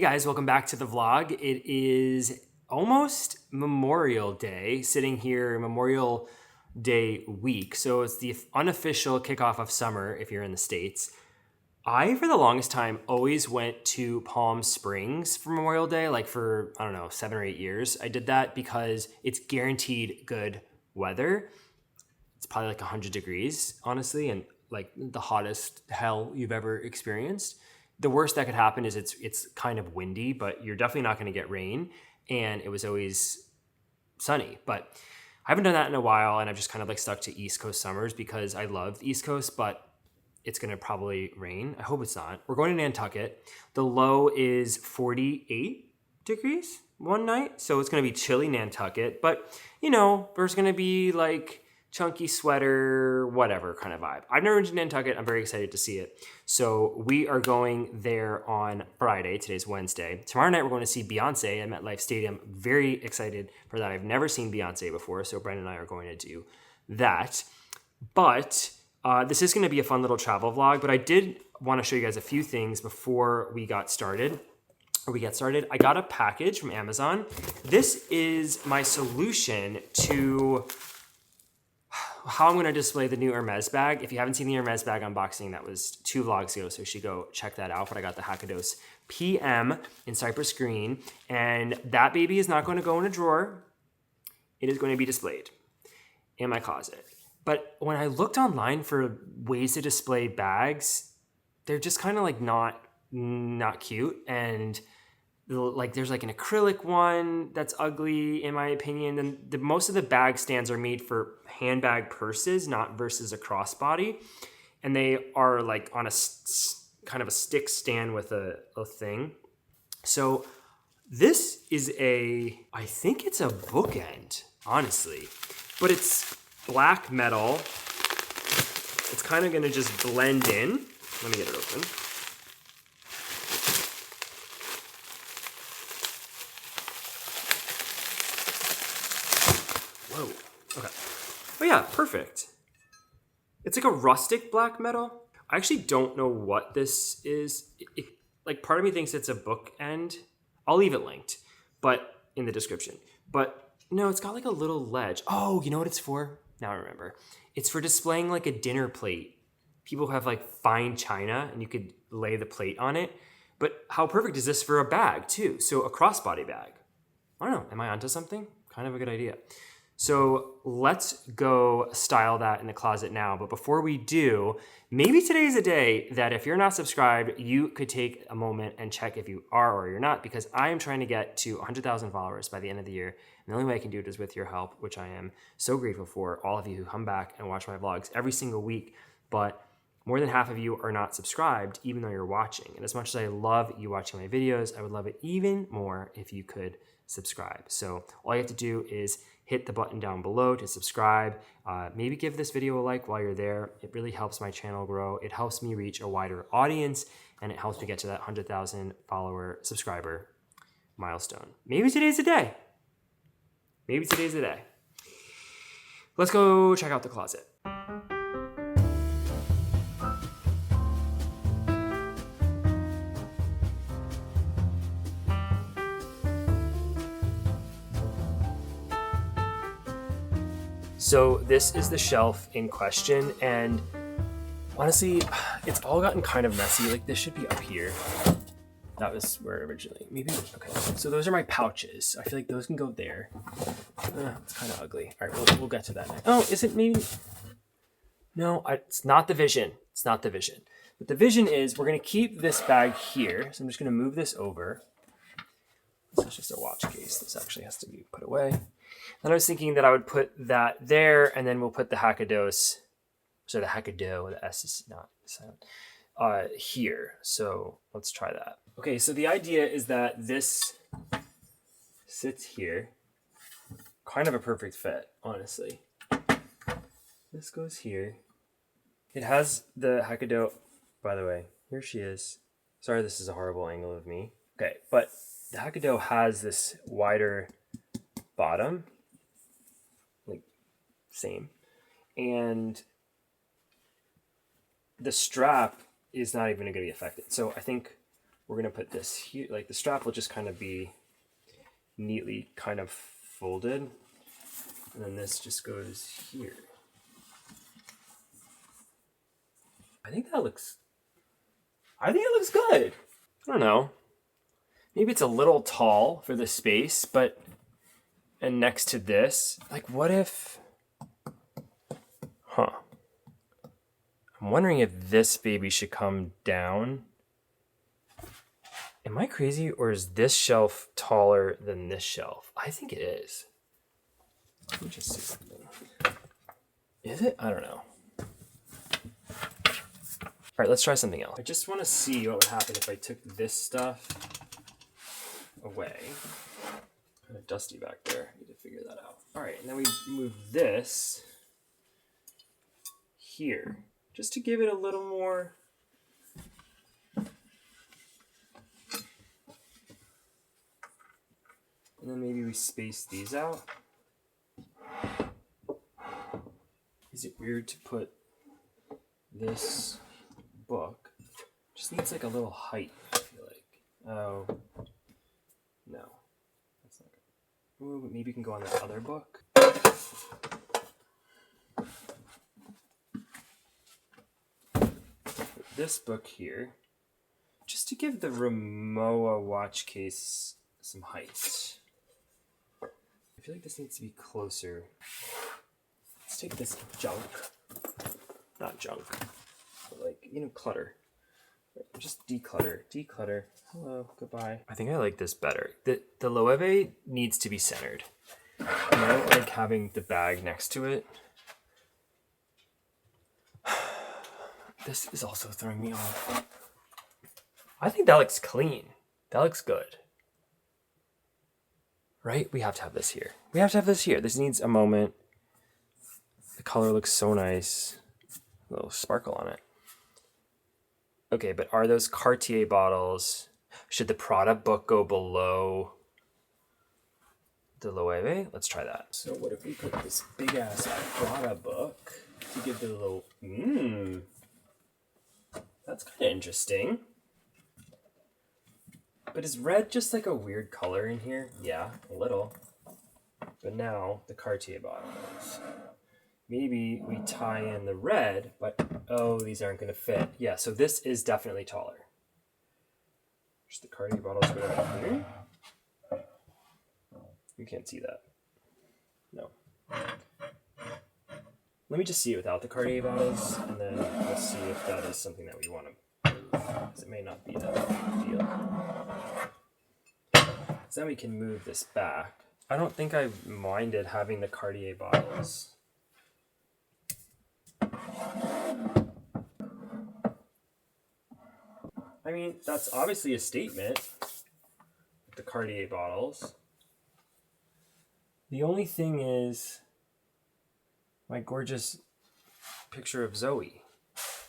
guys, welcome back to the vlog. It is almost Memorial Day, sitting here Memorial Day week. So it's the unofficial kickoff of summer if you're in the States. I, for the longest time, always went to Palm Springs for Memorial Day, like for, 7 or 8 years. I did that because it's guaranteed good weather. It's probably like 100 degrees, honestly, and like the hottest hell you've ever experienced. The worst that could happen is it's kind of windy, but you're definitely not going to get rain. And it was always sunny. But I haven't done that in a while, and I've just kind of like stuck to East Coast summers because I love the East Coast, but it's going to probably rain. I hope it's not. We're going to Nantucket. The low is 48 degrees one night, so it's going to be chilly Nantucket. But, there's going to be like chunky sweater, whatever kind of vibe. I've never been to Nantucket. I'm very excited to see it. So we are going there on Friday. Today's Wednesday. Tomorrow night, we're going to see Beyonce at MetLife Stadium. Very excited for that. I've never seen Beyonce before, so Brandon and I are going to do that. But this is going to be a fun little travel vlog, but I did want to show you guys a few things before we get started. I got a package from Amazon. This is my solution to how I'm going to display the new Hermes bag. If you haven't seen the Hermes bag unboxing, that was 2 vlogs ago, so you should go check that out. But I got the Hakados PM in Cypress Green, and that baby is not going to go in a drawer. It is going to be displayed in my closet. But when I looked online for ways to display bags, they're just kind of like not cute. And like there's like an acrylic one that's ugly in my opinion. And most of the bag stands are made for handbag purses, not versus a crossbody. And they are like on a kind of a stick stand with a thing. So this is I think it's a bookend, honestly, but it's black metal. It's kind of going to just blend in. Let me get it open. Whoa. Okay. Oh yeah, perfect. It's like a rustic black metal. I actually don't know what this is. Like part of me thinks it's a bookend. I'll leave it linked, but in the description. But no, it's got like a little ledge. Oh, you know what it's for? Now I remember. It's for displaying like a dinner plate. People have like fine china and you could lay the plate on it. But how perfect is this for a bag too? So a crossbody bag. I don't know. Am I onto something? Kind of a good idea. So let's go style that in the closet now. But before we do, maybe today's a day that if you're not subscribed, you could take a moment and check if you are or you're not, because I am trying to get to 100,000 followers by the end of the year. And the only way I can do it is with your help, which I am so grateful for, all of you who come back and watch my vlogs every single week. But more than half of you are not subscribed, even though you're watching. And as much as I love you watching my videos, I would love it even more if you could subscribe. So all you have to do is hit the button down below to subscribe. Maybe give this video a like while you're there. It really helps my channel grow. It helps me reach a wider audience, and it helps me get to that 100,000 follower subscriber milestone. Maybe today's the day. Maybe today's the day. Let's go check out the closet. So this is the shelf in question, and honestly, it's all gotten kind of messy. Like this should be up here. That was where originally, maybe, okay. So those are my pouches. I feel like those can go there. It's kind of ugly. All right, we'll get to that next. Oh, is it maybe? No, it's not the vision. It's not the vision. But the vision is we're gonna keep this bag here. So I'm just gonna move this over. This is just a watch case. This actually has to be put away. And I was thinking that I would put that there, and then we'll put the Hakados, so the Hakado, the S is not silent, here. So let's try that. Okay, so the idea is that this sits here. Kind of a perfect fit, honestly. This goes here. It has the Hakado, by the way, here she is. Sorry, this is a horrible angle of me. Okay, but the Hakado has this wider bottom, like same, and the strap is not even going to be affected. So I think we're gonna put this here, like the strap will just kind of be neatly kind of folded. And then this just goes here. I think it looks good. I don't know. Maybe it's a little tall for the space, but, and next to this, like what if, I'm wondering if this baby should come down. Am I crazy, or is this shelf taller than this shelf? I think it is. Let me just see something. Is it? I don't know. All right, let's try something else. I just want to see what would happen if I took this stuff away. Kind of dusty back there. I need to figure that out. All right, and then we move this here, just to give it a little more. And then maybe we space these out. Is it weird to put this book? Just needs like a little height, I feel like. Oh, no. That's not good. Ooh, but maybe you can go on that other book. Put this book here, just to give the Rimowa watch case some height. I feel like this needs to be closer. Let's take this junk. Not junk, but like, you know, clutter. Just declutter. Declutter. Hello, goodbye. I think I like this better. The Loewe needs to be centered. And I don't like having the bag next to it. This is also throwing me off. I think that looks clean. That looks good. Right? We have to have this here. We have to have this here. This needs a moment. The color looks so nice. A little sparkle on it. Okay, but are those Cartier bottles, should the Prada book go below the Loewe? Let's try that. So what if we put this big ass Prada book to give the little, that's kind of interesting. But is red just like a weird color in here? Yeah, a little. But now the Cartier bottles. Maybe we tie in the red, but oh, these aren't going to fit. Yeah, so this is definitely taller. Just the Cartier bottles go down here. You can't see that. No. Let me just see it without the Cartier bottles, and then we'll see if that is something that we want to move, because it may not be that big a deal. So then we can move this back. I don't think I minded having the Cartier bottles. I mean, that's obviously a statement, the Cartier bottles. The only thing is my gorgeous picture of Zoe.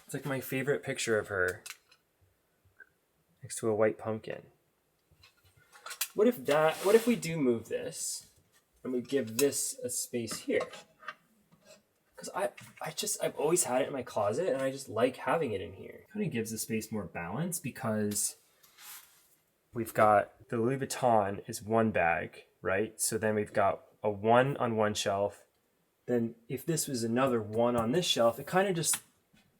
It's like my favorite picture of her next to a white pumpkin. What if we do move this and we give this a space here? Because I've always had it in my closet and I just like having it in here. It kind of gives the space more balance because we've got the Louis Vuitton is one bag, right? So then we've got a one on one shelf. Then if this was another one on this shelf, it kind of just,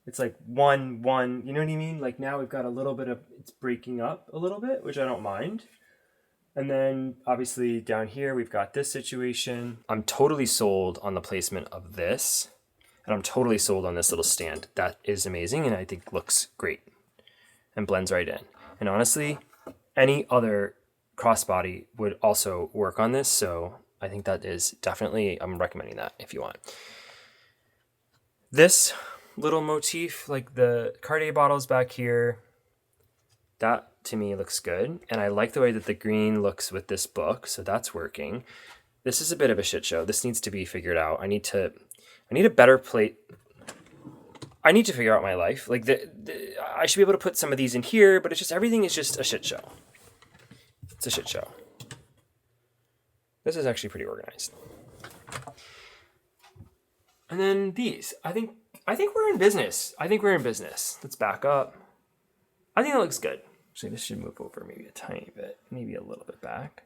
it's like one, you know what I mean? Like now we've got a little bit of, it's breaking up a little bit, which I don't mind. And then obviously down here, we've got this situation. I'm totally sold on the placement of this. And I'm totally sold on this little stand. That is amazing and I think looks great and blends right in. And honestly, any other crossbody would also work on this. So I think that is definitely, I'm recommending that if you want. This little motif, like the Cartier bottles back here, that to me looks good. And I like the way that the green looks with this book. So that's working. This is a bit of a shit show. This needs to be figured out. I need a better plate. I need to figure out my life. Like I should be able to put some of these in here, but it's just, everything is just a shit show. It's a shit show. This is actually pretty organized. And then these, I think we're in business. Let's back up. I think that looks good. Actually, this should move over maybe a tiny bit, maybe a little bit back.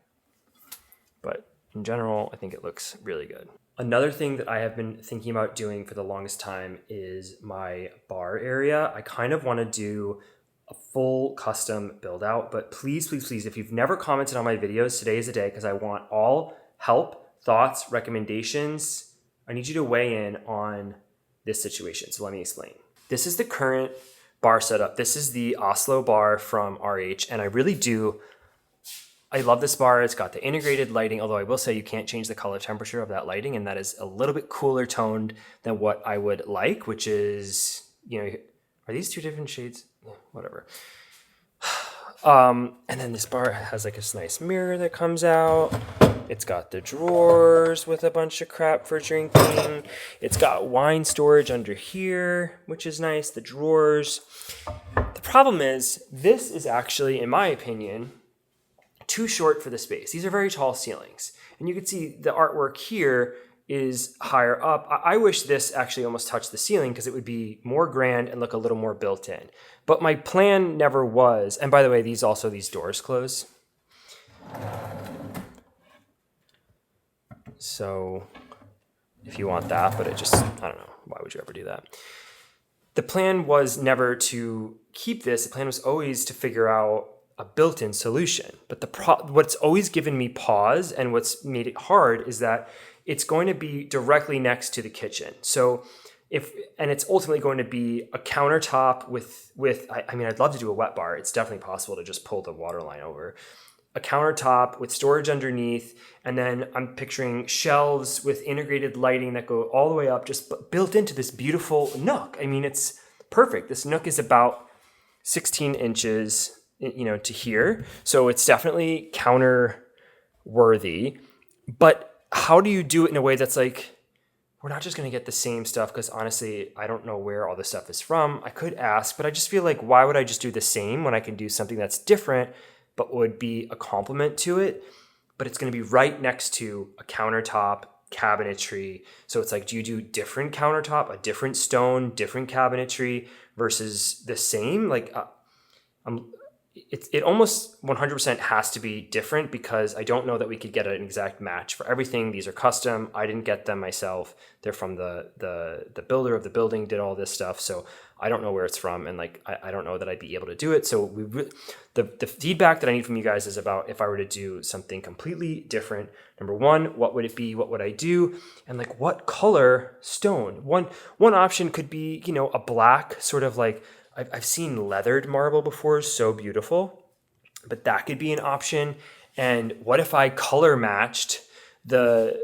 But in general, I think it looks really good. Another thing that I have been thinking about doing for the longest time is my bar area. I kind of want to do a full custom build out, but please, please, please, if you've never commented on my videos, today is the day, because I want all help, thoughts, recommendations. I need you to weigh in on this situation. So let me explain. This is the current bar setup. This is the Oslo bar from RH, and I love this bar. It's got the integrated lighting, although I will say you can't change the color temperature of that lighting, and that is a little bit cooler toned than what I would like, which is, are these two different shades? Yeah, whatever. And then this bar has like this nice mirror that comes out. It's got the drawers with a bunch of crap for drinking. It's got wine storage under here, which is nice. The drawers. The problem is, this is actually, in my opinion, too short for the space. These are very tall ceilings. And you can see the artwork here is higher up. I wish this actually almost touched the ceiling because it would be more grand and look a little more built in. But my plan never was, and by the way, these doors close. So if you want that, but I don't know, why would you ever do that? The plan was never to keep this. The plan was always to figure out a built-in solution. But what's always given me pause and what's made it hard is that it's going to be directly next to the kitchen. So it's ultimately going to be a countertop with I'd love to do a wet bar. It's definitely possible to just pull the water line over. A countertop with storage underneath, and then I'm picturing shelves with integrated lighting that go all the way up, just built into this beautiful nook. I mean, it's perfect. This nook is about 16 inches, to here. So it's definitely counter worthy. But how do you do it in a way that's like, we're not just going to get the same stuff? Because honestly, I don't know where all this stuff is from. I could ask, but I just feel like, why would I just do the same when I can do something that's different, but would be a complement to it? But it's going to be right next to a countertop, cabinetry. So it's like, do you do different countertop, a different stone, different cabinetry versus the same? Like, it almost 100% has to be different, because I don't know that we could get an exact match for everything. These are custom. I didn't get them myself. They're from the builder of the building, did all this stuff. So I don't know where it's from, and I don't know that I'd be able to do it. So the feedback that I need from you guys is about if I were to do something completely different. Number one, what would it be? What would I do? And what color stone? One option could be, a black sort of like, I've seen leathered marble before, so beautiful, but that could be an option. And what if I color matched the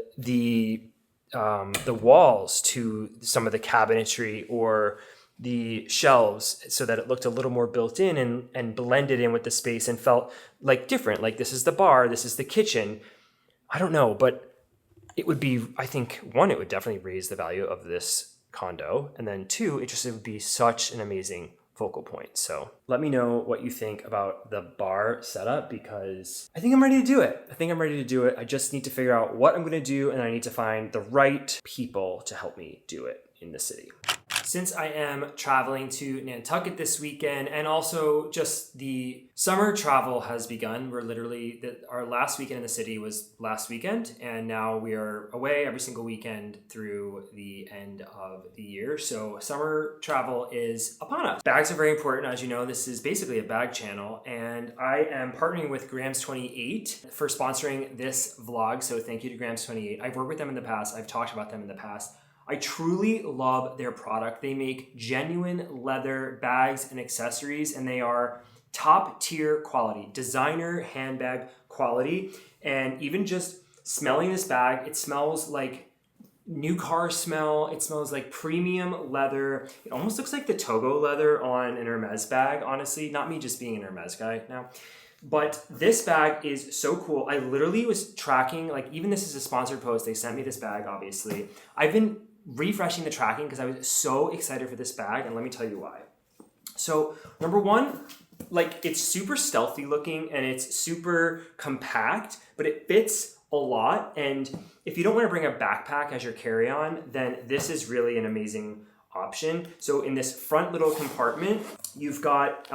walls to some of the cabinetry or the shelves so that it looked a little more built in and blended in with the space and felt like different? Like, this is the bar, this is the kitchen. I don't know, but it would be, I think, one, it would definitely raise the value of this condo. And then two, it would be such an amazing focal point. So let me know what you think about the bar setup, because I think I'm ready to do it. I just need to figure out what I'm going to do, and I need to find the right people to help me do it in the city. Since I am traveling to Nantucket this weekend, and also just the summer travel has begun. We're literally, our last weekend in the city was last weekend, and now we are away every single weekend through the end of the year. So summer travel is upon us. Bags are very important. As you know, this is basically a bag channel, and I am partnering with Grams 28 for sponsoring this vlog. So thank you to Grams 28. I've worked with them in the past. I've talked about them in the past. I truly love their product. They make genuine leather bags and accessories, and they are top tier quality, designer handbag quality. And even just smelling this bag, it smells like new car smell. It smells like premium leather. It almost looks like the Togo leather on an Hermes bag, honestly. Not me just being an Hermes guy now. But this bag is so cool. I literally was tracking, even this is a sponsored post. They sent me this bag, obviously. I've been refreshing the tracking because I was so excited for this bag, and let me tell you why. So number one, it's super stealthy looking and it's super compact, but it fits a lot. And if you don't want to bring a backpack as your carry-on, then this is really an amazing option. So in this front little compartment, you've got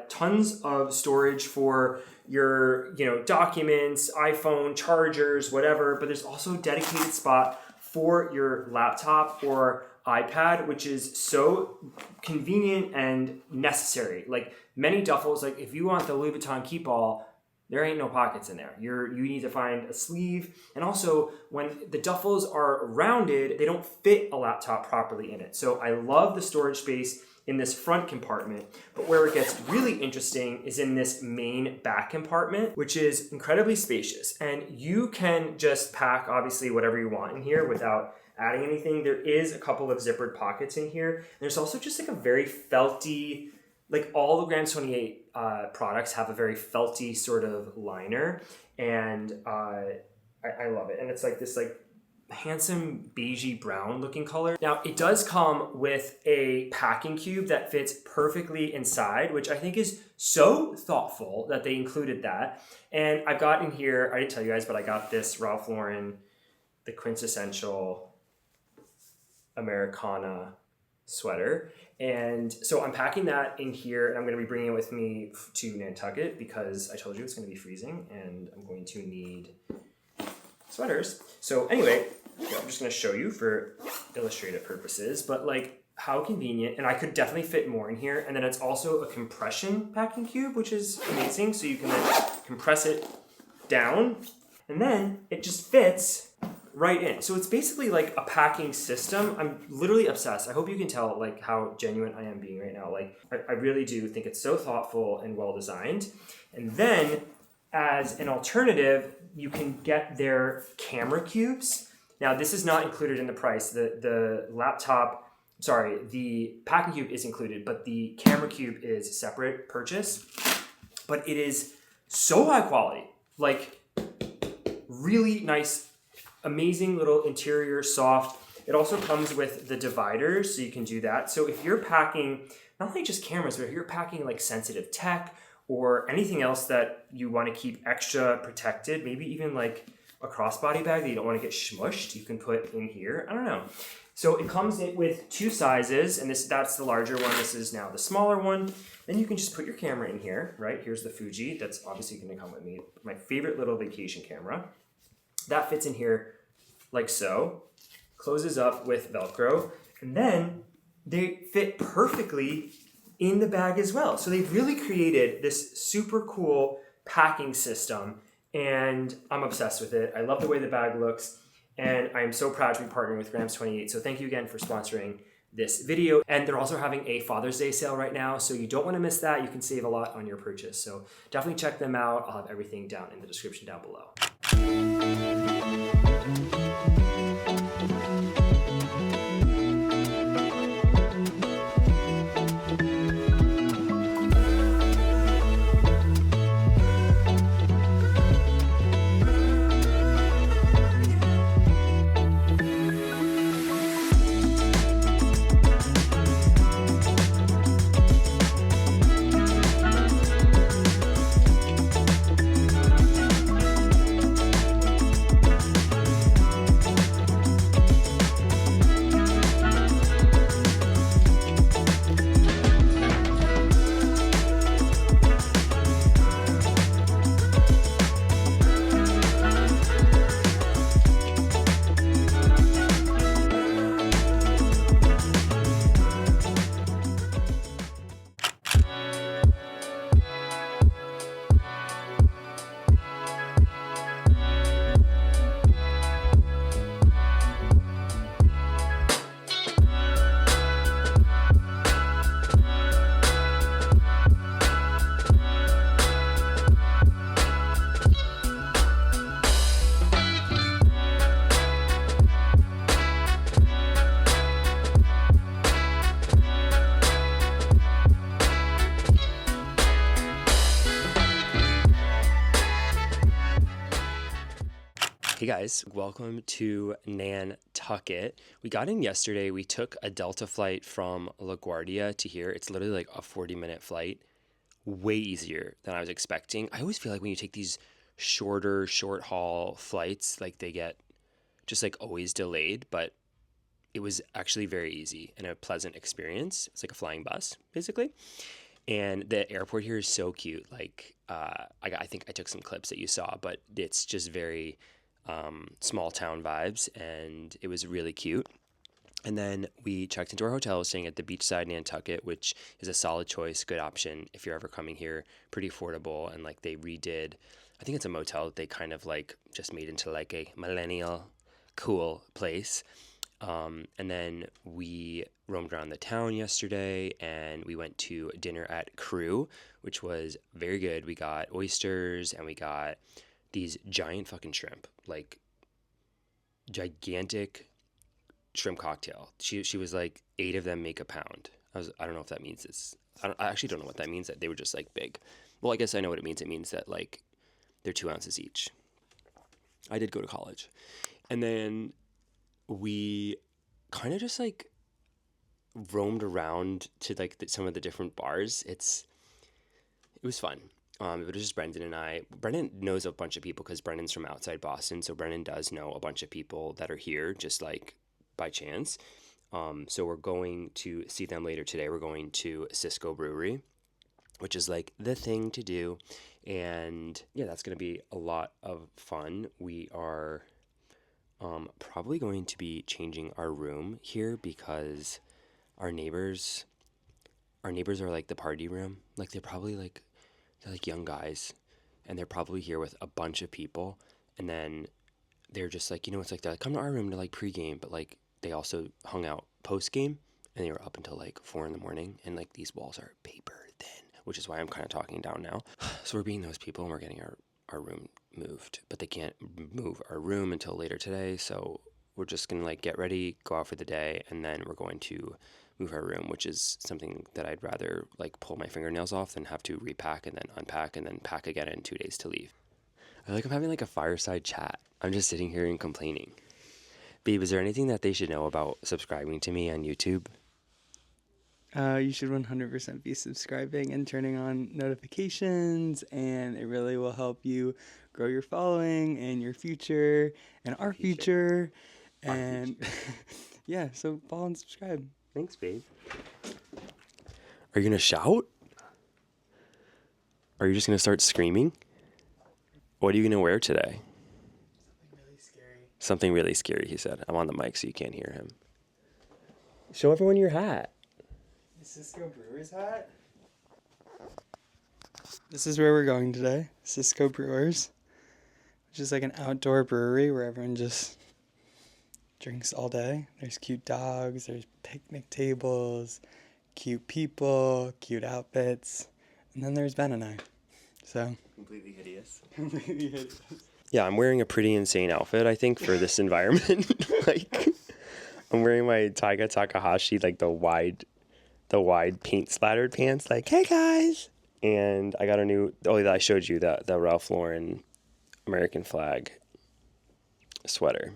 tons of storage for your, documents, iPhone, chargers, whatever, but there's also a dedicated spot for your laptop or iPad, which is so convenient and necessary. Like many duffels, like if you want the Louis Vuitton Keep All, there ain't no pockets in there. You need to find a sleeve. And also, when the duffels are rounded, they don't fit a laptop properly in it. So I love the storage space in this front compartment. But where it gets really interesting is in this main back compartment, which is incredibly spacious. And you can just pack, obviously, whatever you want in here without adding anything. There is a couple of zippered pockets in here. There's also just like a very felty, like all the Grams 28 products have a very felty sort of liner, and I love it. And it's like this like handsome beigey brown looking color. Now it does come with a packing cube that fits perfectly inside, which I think is so thoughtful that they included that. And I've got in here, I didn't tell you guys, but I got this Ralph Lauren, the quintessential Americana sweater. And so I'm packing that in here, and I'm going to be bringing it with me to Nantucket because I told you it's going to be freezing and I'm going to need sweaters. So anyway, I'm just going to show you for illustrative purposes, but like how convenient. And I could definitely fit more in here. And then it's also a compression packing cube, which is amazing. So you can then compress it down and then it just fits right in. So it's basically like a packing system. I'm literally obsessed. I hope you can tell like how genuine I am being right now. Like I really do think it's so thoughtful and well designed. And then as an alternative, you can get their camera cubes. Now this is not included in the price. The packing cube is included, but the camera cube is separate purchase. But it is so high quality, like really nice, amazing little interior, soft. It also comes with the dividers, so you can do that. So if you're packing, not only just cameras, but if you're packing like sensitive tech or anything else that you want to keep extra protected, maybe even like a crossbody bag that you don't want to get smushed, you can put in here. I don't know. So it comes in with two sizes, and that's the larger one. This is now the smaller one. Then you can just put your camera in here, right? Here's the Fuji. That's obviously going to come with me. My favorite little vacation camera. That fits in here like so, closes up with Velcro, and then they fit perfectly in the bag as well. So they've really created this super cool packing system, and I'm obsessed with it. I love the way the bag looks, and I'm so proud to be partnering with Grams 28. So thank you again for sponsoring this video. And they're also having a Father's Day sale right now, so you don't want to miss that. You can save a lot on your purchase. So definitely check them out. I'll have everything down in the description down below. Hey guys, welcome to Nantucket. We got in yesterday. We took a Delta flight from LaGuardia to here. It's literally like a 40-minute flight. Way easier than I was expecting. I always feel like when you take these short haul flights, like they get just like always delayed, but it was actually very easy and a pleasant experience. It's like a flying bus, basically. And the airport here is so cute. Like, I think I took some clips that you saw, but it's just very small town vibes, and it was really cute. And then we checked into our hotel, staying at the beachside Nantucket, which is a solid choice, good option if you're ever coming here. Pretty affordable, and like they redid. I think it's a motel that they kind of like just made into like a millennial cool place. And then we roamed around the town yesterday, and we went to dinner at Crew, which was very good. We got oysters, and we got these giant fucking shrimp, like gigantic shrimp cocktail. She was like 8 of them make a pound. I don't know if that means it's. I actually don't know what that means. That they were just like big. Well, I guess I know what it means. It means that like they're 2 ounces each. I did go to college, and then we kind of just like roamed around to like some of the different bars. It was fun. It was just Brendan and I. Brendan knows a bunch of people because Brendan's from outside Boston, so Brendan does know a bunch of people that are here, just like by chance. So we're going to see them later today. We're going to Cisco Brewery, which is like the thing to do, and yeah, that's gonna be a lot of fun. We are probably going to be changing our room here because our neighbors are like the party room. Like they're like young guys, and they're probably here with a bunch of people, and then they're just like, it's like they're like, come to our room to like pregame, but like they also hung out postgame, and they were up until like 4 in the morning, and like these walls are paper thin, which is why I'm kind of talking down now. So we're being those people, and we're getting our room moved, but they can't move our room until later today, so we're just gonna like get ready, go out for the day, and then we're going to move our room, which is something that I'd rather like pull my fingernails off than have to repack and then unpack and then pack again in 2 days to leave. I like I'm having like a fireside chat. I'm just sitting here and complaining. Babe, is there anything that they should know about subscribing to me on YouTube? You should 100% be subscribing and turning on notifications, and it really will help you grow your following and your future and our future. And yeah, so follow and subscribe. Thanks, babe. Are you gonna shout? Are you just gonna start screaming? What are you gonna wear today? Something really scary. Something really scary, he said. I'm on the mic so you can't hear him. Show everyone your hat. The Cisco Brewers hat? This is where we're going today. Cisco Brewers, which is like an outdoor brewery where everyone just drinks all day. There's cute dogs, there's picnic tables, cute people, cute outfits, and then there's Ben and I. So Completely hideous. completely hideous. Yeah, I'm wearing a pretty insane outfit, I think, for this environment. Like, I'm wearing my Taiga Takahashi, like the wide paint splattered pants. Like, hey guys, and I got a new. Oh, that I showed you the Ralph Lauren American flag sweater.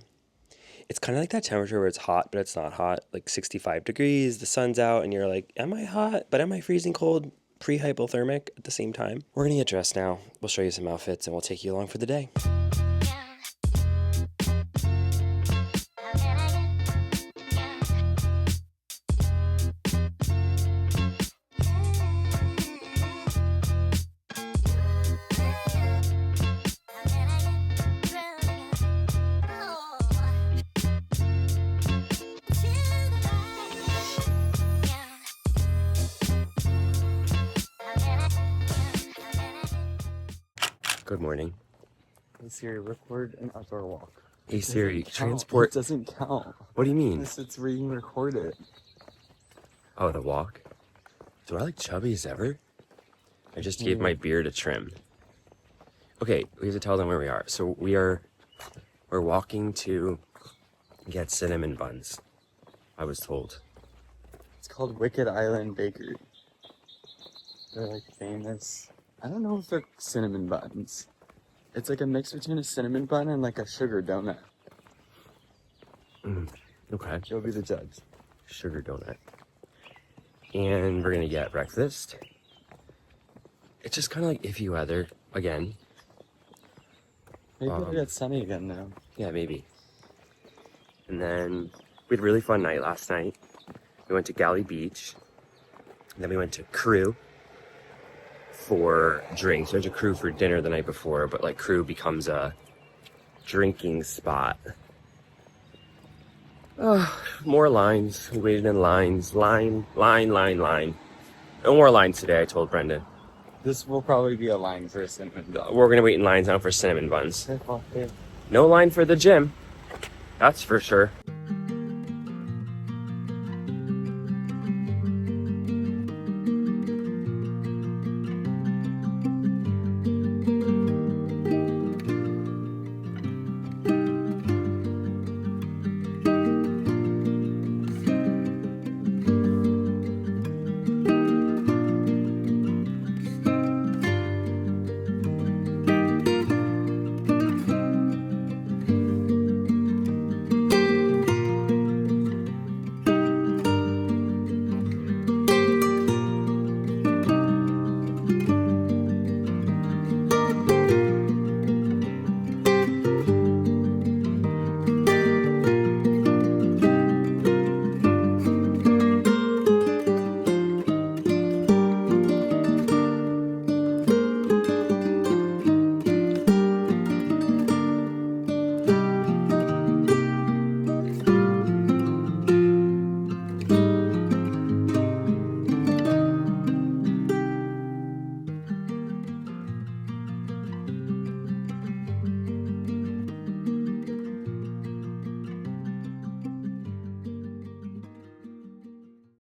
It's kind of like that temperature where it's hot, but it's not hot. Like 65 degrees, the sun's out, and you're like, am I hot? But am I freezing cold? Pre-hypothermic at the same time. We're gonna get dressed now. We'll show you some outfits, and we'll take you along for the day. Good morning. Hey Siri, record an outdoor walk. Hey Siri, It transport. doesn't count. What do you mean? It's where you can record it. Oh, the walk? Do I look chubby as ever? I just gave my beard a trim. Okay, we have to tell them where we are. So we're walking to get cinnamon buns, I was told. It's called Wicked Island Bakery. They're like famous. I don't know if they're cinnamon buns. It's like a mix between a cinnamon bun and like a sugar donut. Okay. You'll be the judge. Sugar donut. And we're gonna get breakfast. It's just kind of like iffy weather again. Maybe it'll get sunny again now. Yeah, maybe. And then We had a really fun night last night. We went to Galley Beach. Then we went to Crew for drinks. We went to Crew for dinner the night before, but like Crew becomes a drinking spot. Oh, more lines. We waited in lines. Line. No more lines today, I told Brendan. This will probably be a line for a cinnamon dog. We're gonna wait in lines now for cinnamon buns. No line for the gym. That's for sure.